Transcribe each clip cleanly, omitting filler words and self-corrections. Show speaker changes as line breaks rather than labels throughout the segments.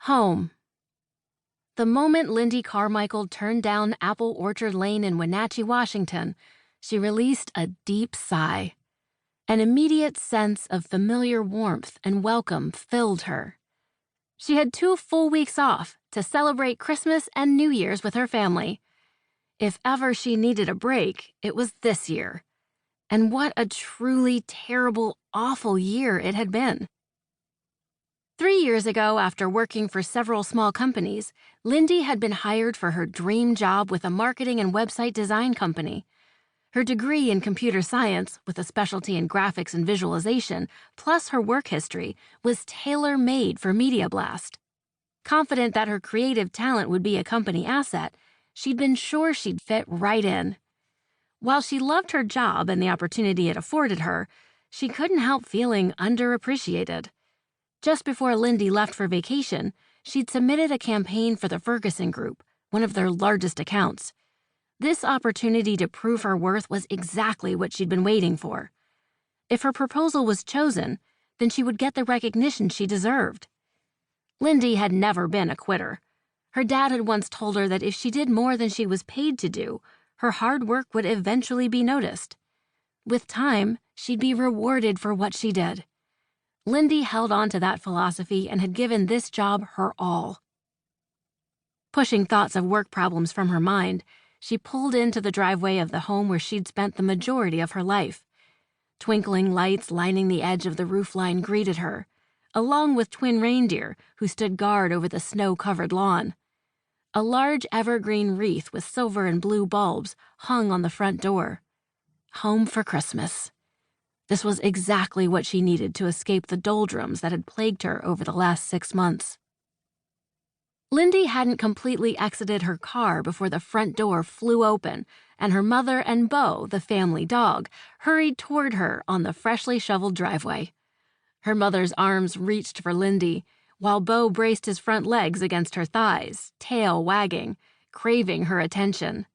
Home. The moment Lindy Carmichael turned down Apple Orchard Lane in Wenatchee, Washington, she released a deep sigh. An immediate sense of familiar warmth and welcome filled her. She had 2 full weeks off to celebrate Christmas and New Year's with her family. If ever she needed a break, it was this year. And what a truly terrible, awful year it had been. 3 years ago, after working for several small companies, Lindy had been hired for her dream job with a marketing and website design company. Her degree in computer science, with a specialty in graphics and visualization, plus her work history, was tailor-made for Media Blast. Confident that her creative talent would be a company asset, she'd been sure she'd fit right in. While she loved her job and the opportunity it afforded her, she couldn't help feeling underappreciated. Just before Lindy left for vacation, she'd submitted a campaign for the Ferguson Group, one of their largest accounts. This opportunity to prove her worth was exactly what she'd been waiting for. If her proposal was chosen, then she would get the recognition she deserved. Lindy had never been a quitter. Her dad had once told her that if she did more than she was paid to do, her hard work would eventually be noticed. With time, she'd be rewarded for what she did. Lindy held on to that philosophy and had given this job her all. Pushing thoughts of work problems from her mind, she pulled into the driveway of the home where she'd spent the majority of her life. Twinkling lights lining the edge of the roofline greeted her, along with twin reindeer who stood guard over the snow-covered lawn. A large evergreen wreath with silver and blue bulbs hung on the front door. Home for Christmas. This was exactly what she needed to escape the doldrums that had plagued her over the last 6 months. Lindy hadn't completely exited her car before the front door flew open, and her mother and Bo, the family dog, hurried toward her on the freshly shoveled driveway. Her mother's arms reached for Lindy, while Bo braced his front legs against her thighs, tail wagging, craving her attention.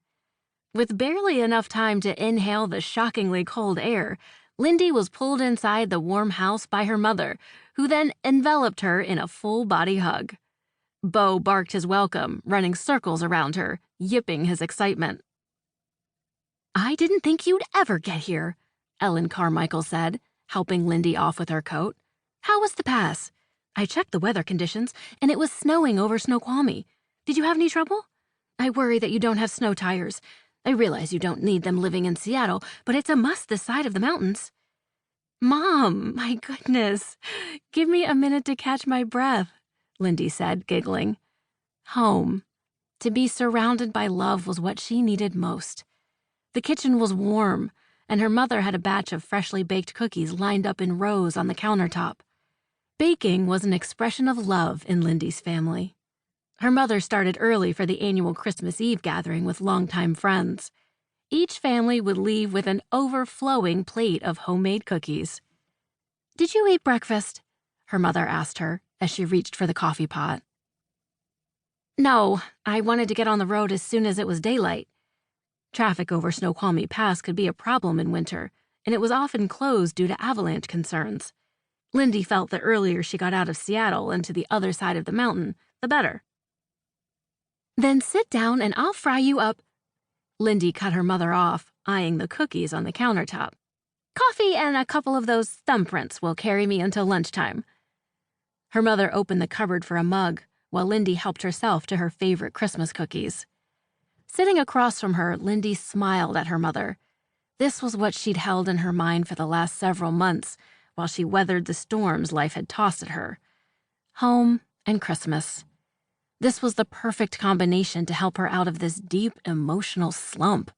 With barely enough time to inhale the shockingly cold air, Lindy was pulled inside the warm house by her mother, who then enveloped her in a full-body hug. Bo barked his welcome, running circles around her, yipping his excitement. "I didn't think you'd ever get here," Ellen Carmichael said, helping Lindy off with her coat. "How was the pass? I checked the weather conditions, and it was snowing over Snoqualmie. Did you have any trouble? I worry that you don't have snow tires. I realize you don't need them living in Seattle, but it's a must this side of the mountains." "Mom, my goodness. Give me a minute to catch my breath," Lindy said, giggling. Home. To be surrounded by love was what she needed most. The kitchen was warm, and her mother had a batch of freshly baked cookies lined up in rows on the countertop. Baking was an expression of love in Lindy's family. Her mother started early for the annual Christmas Eve gathering with longtime friends. Each family would leave with an overflowing plate of homemade cookies. "Did you eat breakfast?" her mother asked her as she reached for the coffee pot. "No, I wanted to get on the road as soon as it was daylight." Traffic over Snoqualmie Pass could be a problem in winter, and it was often closed due to avalanche concerns. Lindy felt the earlier she got out of Seattle and to the other side of the mountain, the better. "Then sit down and I'll fry you up." Lindy cut her mother off, eyeing the cookies on the countertop. "Coffee and a couple of those thumbprints will carry me until lunchtime." Her mother opened the cupboard for a mug, while Lindy helped herself to her favorite Christmas cookies. Sitting across from her, Lindy smiled at her mother. This was what she'd held in her mind for the last several months, while she weathered the storms life had tossed at her. Home and Christmas. This was the perfect combination to help her out of this deep emotional slump.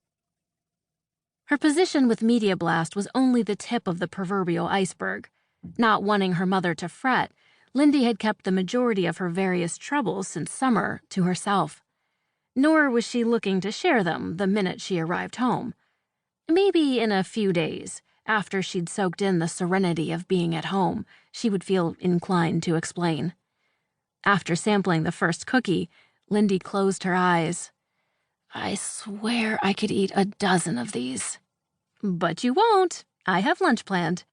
Her position with Media Blast was only the tip of the proverbial iceberg. Not wanting her mother to fret, Lindy had kept the majority of her various troubles since summer to herself. Nor was she looking to share them the minute she arrived home. Maybe in a few days, after she'd soaked in the serenity of being at home, she would feel inclined to explain. After sampling the first cookie, Lindy closed her eyes. "I swear I could eat a dozen of these." "But you won't. I have lunch planned."